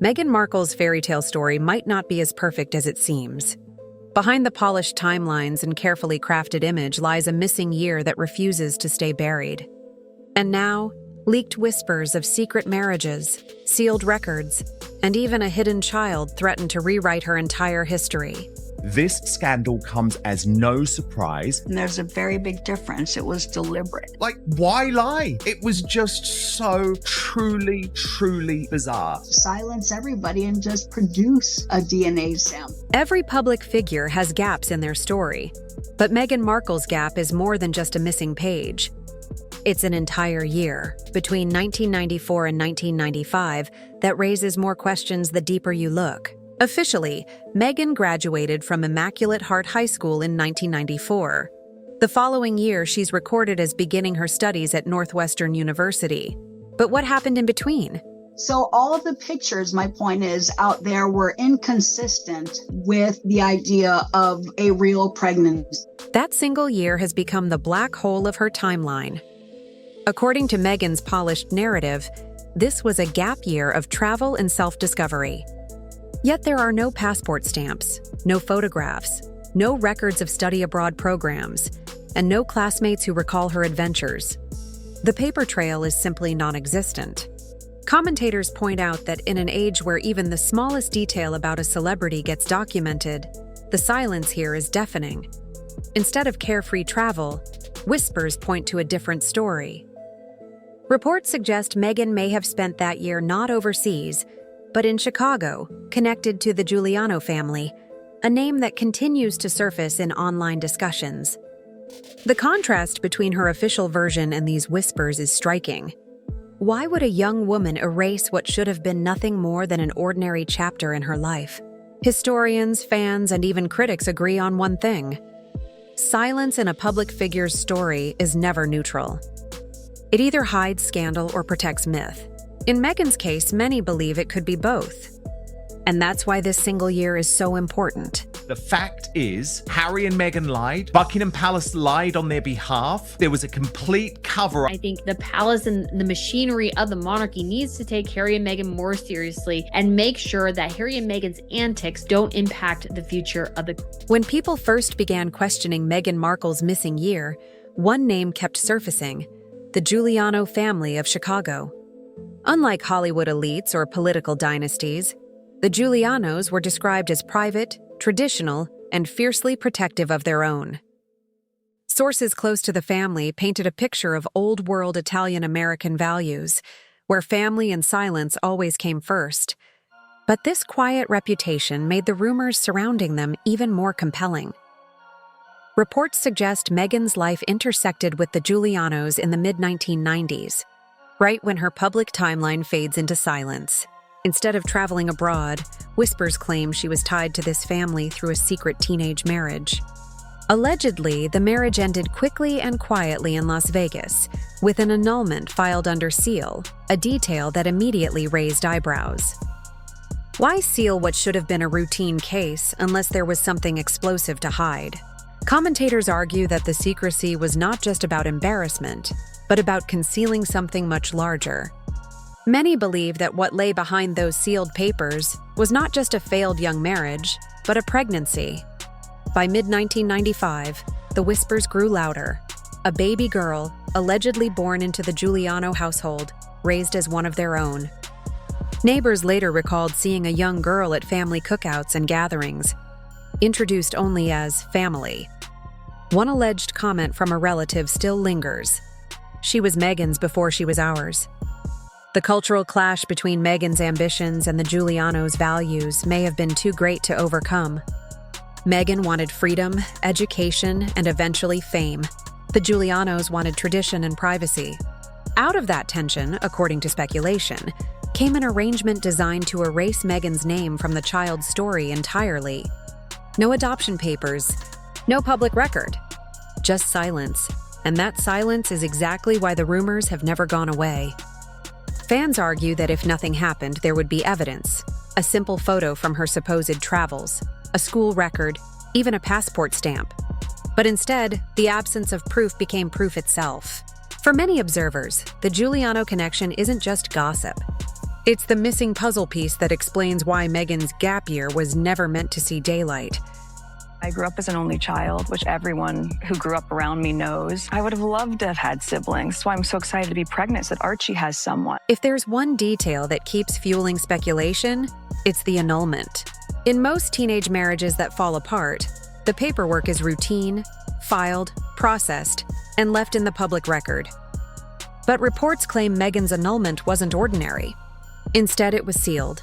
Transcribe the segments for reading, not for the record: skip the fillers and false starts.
Meghan Markle's fairy tale story might not be as perfect as it seems. Behind the polished timelines and carefully crafted image lies a missing year that refuses to stay buried. And now, leaked whispers of secret marriages, sealed records, and even a hidden child threaten to rewrite her entire history. This scandal comes as no surprise. And there's a very big difference. It was deliberate. Like, why lie? It was just so truly bizarre. Silence everybody and just produce a DNA sample. Every public figure has gaps in their story, but Meghan Markle's gap is more than just a missing page. It's an entire year, between 1994 and 1995, that raises more questions the deeper you look. Officially, Meghan graduated from Immaculate Heart High School in 1994. The following year, she's recorded as beginning her studies at Northwestern University. But what happened in between? So all of the pictures, my point is, out there were inconsistent with the idea of a real pregnancy. That single year has become the black hole of her timeline. According to Meghan's polished narrative, this was a gap year of travel and self-discovery. Yet there are no passport stamps, no photographs, no records of study abroad programs, and no classmates who recall her adventures. The paper trail is simply non-existent. Commentators point out that in an age where even the smallest detail about a celebrity gets documented, the silence here is deafening. Instead of carefree travel, whispers point to a different story. Reports suggest Meghan may have spent that year not overseas, but in Chicago, connected to the Giuliano family, a name that continues to surface in online discussions. The contrast between her official version and these whispers is striking. Why would a young woman erase what should have been nothing more than an ordinary chapter in her life? Historians, fans, and even critics agree on one thing. Silence in a public figure's story is never neutral. It either hides scandal or protects myth. In Meghan's case, many believe it could be both. And that's why this single year is so important. The fact is, Harry and Meghan lied. Buckingham Palace lied on their behalf. There was a complete cover-up. I think the palace and the machinery of the monarchy needs to take Harry and Meghan more seriously and make sure that Harry and Meghan's antics don't impact the future of the... When people first began questioning Meghan Markle's missing year, one name kept surfacing: the Giuliano family of Chicago. Unlike Hollywood elites or political dynasties, the Giulianos were described as private, traditional, and fiercely protective of their own. Sources close to the family painted a picture of old-world Italian-American values, where family and silence always came first. But this quiet reputation made the rumors surrounding them even more compelling. Reports suggest Meghan's life intersected with the Giulianos in the mid-1990s, right when her public timeline fades into silence. Instead of traveling abroad, whispers claim she was tied to this family through a secret teenage marriage. Allegedly, the marriage ended quickly and quietly in Las Vegas, with an annulment filed under seal, a detail that immediately raised eyebrows. Why seal what should have been a routine case unless there was something explosive to hide? Commentators argue that the secrecy was not just about embarrassment, but about concealing something much larger. Many believe that what lay behind those sealed papers was not just a failed young marriage, but a pregnancy. By mid-1995, the whispers grew louder. A baby girl, allegedly born into the Giuliano household, raised as one of their own. Neighbors later recalled seeing a young girl at family cookouts and gatherings, introduced only as family. One alleged comment from a relative still lingers: "She was Meghan's before she was ours." The cultural clash between Meghan's ambitions and the Giulianos' values may have been too great to overcome. Meghan wanted freedom, education, and eventually fame. The Giulianos wanted tradition and privacy. Out of that tension, according to speculation, came an arrangement designed to erase Meghan's name from the child's story entirely. No adoption papers, no public record, just silence. And that silence is exactly why the rumors have never gone away. Fans argue that if nothing happened, there would be evidence: a simple photo from her supposed travels, a school record, even a passport stamp. But instead, the absence of proof became proof itself. For many observers, the Giuliano connection isn't just gossip. It's the missing puzzle piece that explains why Meghan's gap year was never meant to see daylight. I grew up as an only child, which everyone who grew up around me knows. I would have loved to have had siblings, so I'm so excited to be pregnant so that Archie has someone. If there's one detail that keeps fueling speculation, it's the annulment. In most teenage marriages that fall apart, the paperwork is routine, filed, processed, and left in the public record. But reports claim Meghan's annulment wasn't ordinary. Instead, it was sealed.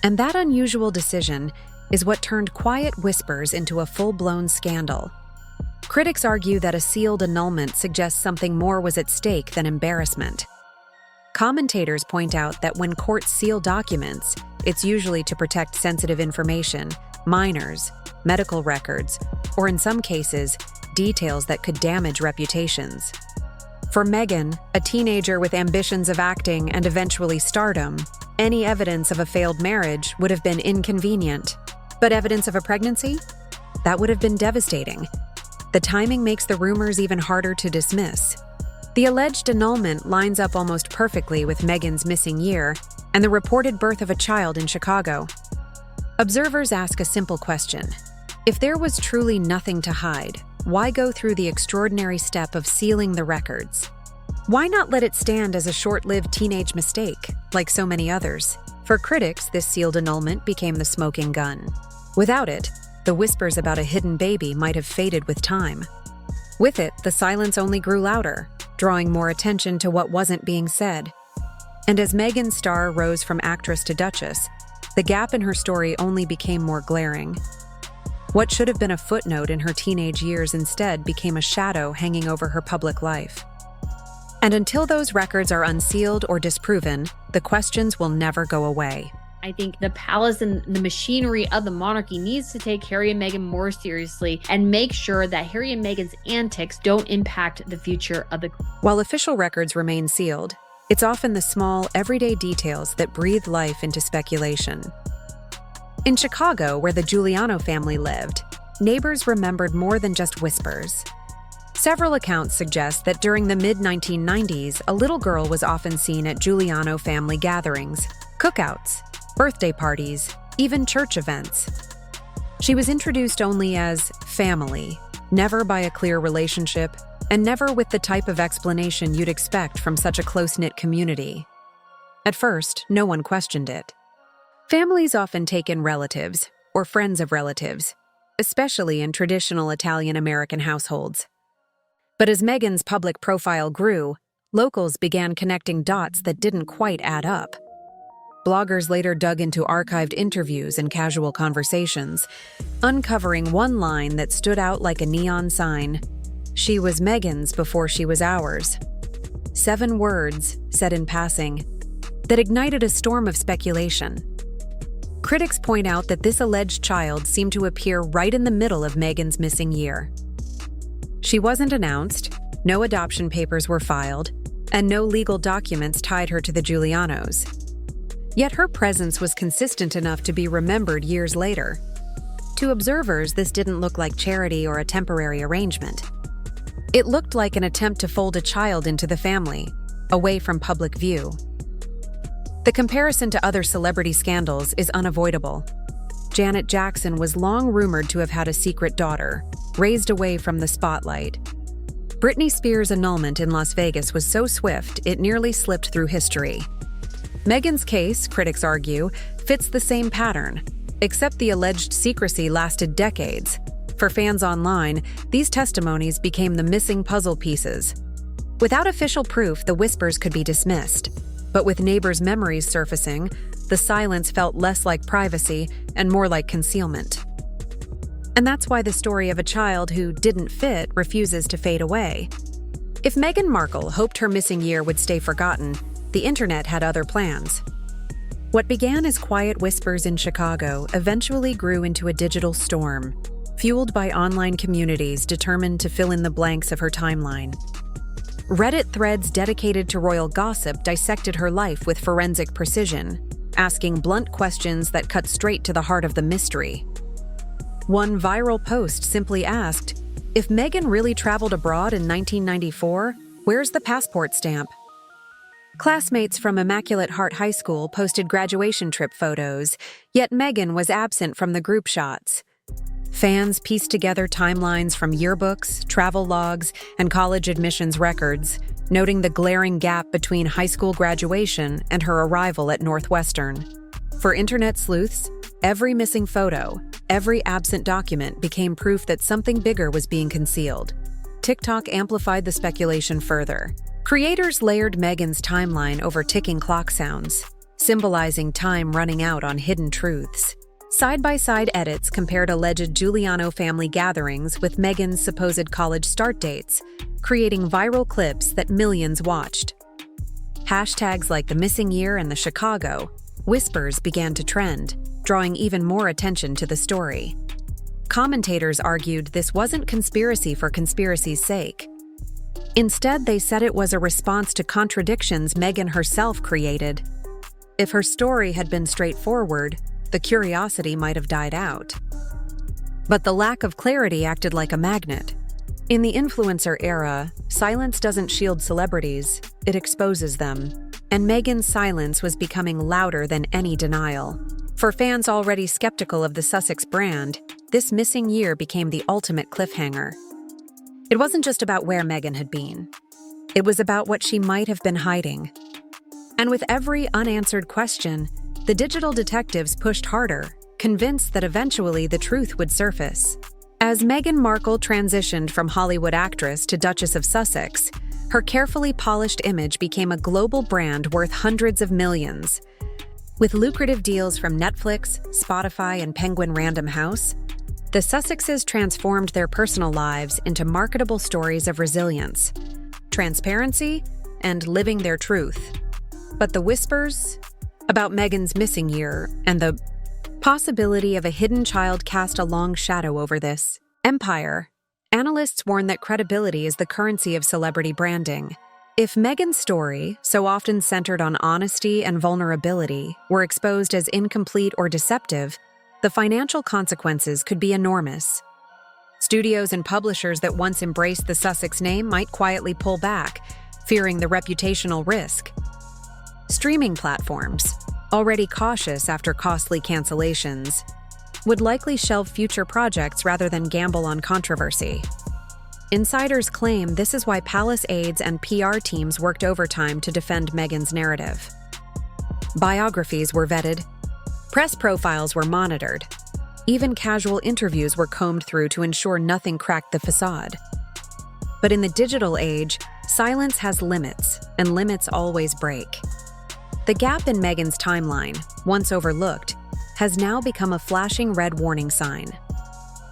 And that unusual decision is what turned quiet whispers into a full-blown scandal. Critics argue that a sealed annulment suggests something more was at stake than embarrassment. Commentators point out that when courts seal documents, it's usually to protect sensitive information, minors, medical records, or in some cases, details that could damage reputations. For Meghan, a teenager with ambitions of acting and eventually stardom, any evidence of a failed marriage would have been inconvenient. But evidence of a pregnancy? That would have been devastating. The timing makes the rumors even harder to dismiss. The alleged annulment lines up almost perfectly with Meghan's missing year and the reported birth of a child in Chicago. Observers ask a simple question. If there was truly nothing to hide, why go through the extraordinary step of sealing the records? Why not let it stand as a short-lived teenage mistake, like so many others? For critics, this sealed annulment became the smoking gun. Without it, the whispers about a hidden baby might have faded with time. With it, the silence only grew louder, drawing more attention to what wasn't being said. And as Meghan's star rose from actress to duchess, the gap in her story only became more glaring. What should have been a footnote in her teenage years instead became a shadow hanging over her public life. And until those records are unsealed or disproven, the questions will never go away. I think the palace and the machinery of the monarchy needs to take Harry and Meghan more seriously and make sure that Harry and Meghan's antics don't impact the future of the Queen. While official records remain sealed, it's often the small, everyday details that breathe life into speculation. In Chicago, where the Giuliano family lived, neighbors remembered more than just whispers. Several accounts suggest that during the mid-1990s, a little girl was often seen at Giuliano family gatherings, cookouts, birthday parties, even church events. She was introduced only as family, never by a clear relationship, and never with the type of explanation you'd expect from such a close-knit community. At first, no one questioned it. Families often take in relatives, or friends of relatives, especially in traditional Italian-American households. But as Meghan's public profile grew, locals began connecting dots that didn't quite add up. Bloggers later dug into archived interviews and casual conversations, uncovering one line that stood out like a neon sign. She was Meghan's before she was ours. 7 words, said in passing, that ignited a storm of speculation. Critics point out that this alleged child seemed to appear right in the middle of Meghan's missing year. She wasn't announced, no adoption papers were filed, and no legal documents tied her to the Giulianos. Yet her presence was consistent enough to be remembered years later. To observers, this didn't look like charity or a temporary arrangement. It looked like an attempt to fold a child into the family, away from public view. The comparison to other celebrity scandals is unavoidable. Janet Jackson was long rumored to have had a secret daughter, raised away from the spotlight. Britney Spears' annulment in Las Vegas was so swift it nearly slipped through history. Meghan's case, critics argue, fits the same pattern, except the alleged secrecy lasted decades. For fans online, these testimonies became the missing puzzle pieces. Without official proof, the whispers could be dismissed. But with neighbors' memories surfacing, the silence felt less like privacy and more like concealment. And that's why the story of a child who didn't fit refuses to fade away. If Meghan Markle hoped her missing year would stay forgotten, the internet had other plans. What began as quiet whispers in Chicago eventually grew into a digital storm, fueled by online communities determined to fill in the blanks of her timeline. Reddit threads dedicated to royal gossip dissected her life with forensic precision, asking blunt questions that cut straight to the heart of the mystery. One viral post simply asked, "If Meghan really traveled abroad in 1994, where's the passport stamp?" Classmates from Immaculate Heart High School posted graduation trip photos, yet Meghan was absent from the group shots. Fans pieced together timelines from yearbooks, travel logs, and college admissions records, noting the glaring gap between high school graduation and her arrival at Northwestern. For internet sleuths, every missing photo, every absent document became proof that something bigger was being concealed. TikTok amplified the speculation further. Creators layered Meghan's timeline over ticking clock sounds, symbolizing time running out on hidden truths. Side-by-side edits compared alleged Giuliano family gatherings with Meghan's supposed college start dates, creating viral clips that millions watched. Hashtags like the missing year and the Chicago whispers began to trend, drawing even more attention to the story. Commentators argued this wasn't conspiracy for conspiracy's sake. Instead, they said it was a response to contradictions Meghan herself created. If her story had been straightforward, the curiosity might have died out. But the lack of clarity acted like a magnet. In the influencer era, silence doesn't shield celebrities, it exposes them. And Meghan's silence was becoming louder than any denial. For fans already skeptical of the Sussex brand, this missing year became the ultimate cliffhanger. It wasn't just about where Meghan had been. It was about what she might have been hiding. And with every unanswered question, the digital detectives pushed harder, convinced that eventually the truth would surface. As Meghan Markle transitioned from Hollywood actress to Duchess of Sussex, her carefully polished image became a global brand worth hundreds of millions. With lucrative deals from Netflix, Spotify, and Penguin Random House, the Sussexes transformed their personal lives into marketable stories of resilience, transparency, and living their truth. But the whispers about Meghan's missing year and the possibility of a hidden child cast a long shadow over this empire. Analysts warn that credibility is the currency of celebrity branding. If Meghan's story, so often centered on honesty and vulnerability, were exposed as incomplete or deceptive, the financial consequences could be enormous. Studios and publishers that once embraced the Sussex name might quietly pull back, fearing the reputational risk. Streaming platforms, already cautious after costly cancellations, would likely shelve future projects rather than gamble on controversy. Insiders claim this is why palace aides and PR teams worked overtime to defend Meghan's narrative. Biographies were vetted, press profiles were monitored, even casual interviews were combed through to ensure nothing cracked the facade. But in the digital age, silence has limits, and limits always break. The gap in Meghan's timeline, once overlooked, has now become a flashing red warning sign.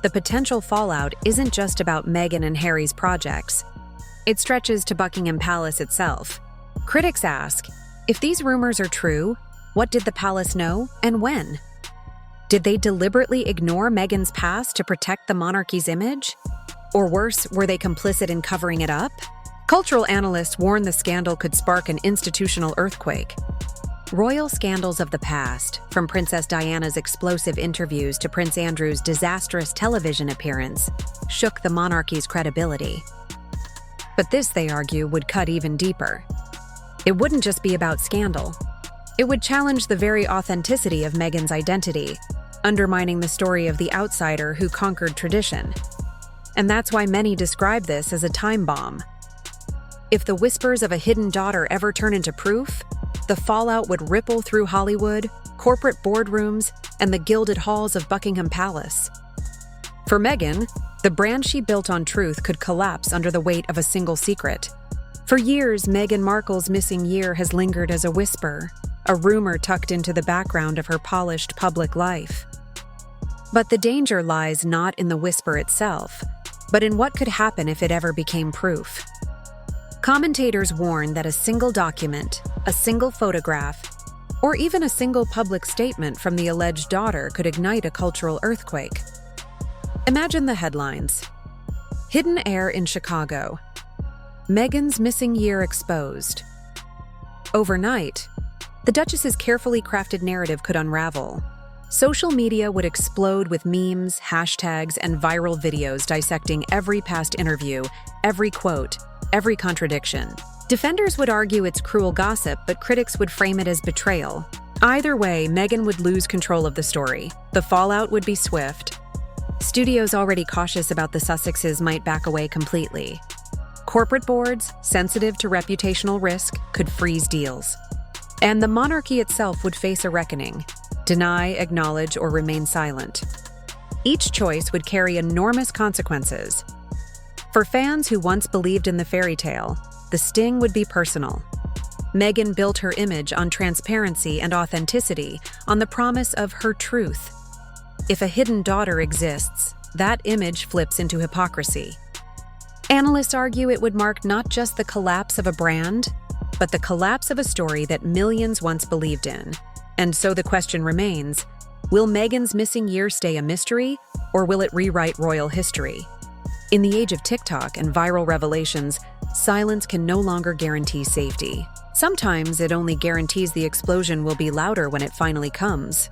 The potential fallout isn't just about Meghan and Harry's projects. It stretches to Buckingham Palace itself. Critics ask, if these rumors are true, what did the palace know and when? Did they deliberately ignore Meghan's past to protect the monarchy's image? Or worse, were they complicit in covering it up? Cultural analysts warn the scandal could spark an institutional earthquake. Royal scandals of the past, from Princess Diana's explosive interviews to Prince Andrew's disastrous television appearance, shook the monarchy's credibility. But this, they argue, would cut even deeper. It wouldn't just be about scandal. It would challenge the very authenticity of Meghan's identity, undermining the story of the outsider who conquered tradition. And that's why many describe this as a time bomb. If the whispers of a hidden daughter ever turn into proof, the fallout would ripple through Hollywood, corporate boardrooms, and the gilded halls of Buckingham Palace. For Meghan, the brand she built on truth could collapse under the weight of a single secret. For years, Meghan Markle's missing year has lingered as a whisper, a rumor tucked into the background of her polished public life. But the danger lies not in the whisper itself, but in what could happen if it ever became proof. Commentators warn that a single document, a single photograph, or even a single public statement from the alleged daughter could ignite a cultural earthquake. Imagine the headlines. Hidden heir in Chicago. Meghan's missing year exposed. Overnight, the Duchess's carefully crafted narrative could unravel. Social media would explode with memes, hashtags, and viral videos dissecting every past interview, every quote, every contradiction. Defenders would argue it's cruel gossip, but critics would frame it as betrayal. Either way, Meghan would lose control of the story. The fallout would be swift. Studios already cautious about the Sussexes might back away completely. Corporate boards, sensitive to reputational risk, could freeze deals. And the monarchy itself would face a reckoning: deny, acknowledge, or remain silent. Each choice would carry enormous consequences. For fans who once believed in the fairy tale, the sting would be personal. Meghan built her image on transparency and authenticity, on the promise of her truth. If a hidden daughter exists, that image flips into hypocrisy. Analysts argue it would mark not just the collapse of a brand, but the collapse of a story that millions once believed in. And so the question remains, will Meghan's missing year stay a mystery, or will it rewrite royal history? In the age of TikTok and viral revelations, silence can no longer guarantee safety. Sometimes it only guarantees the explosion will be louder when it finally comes.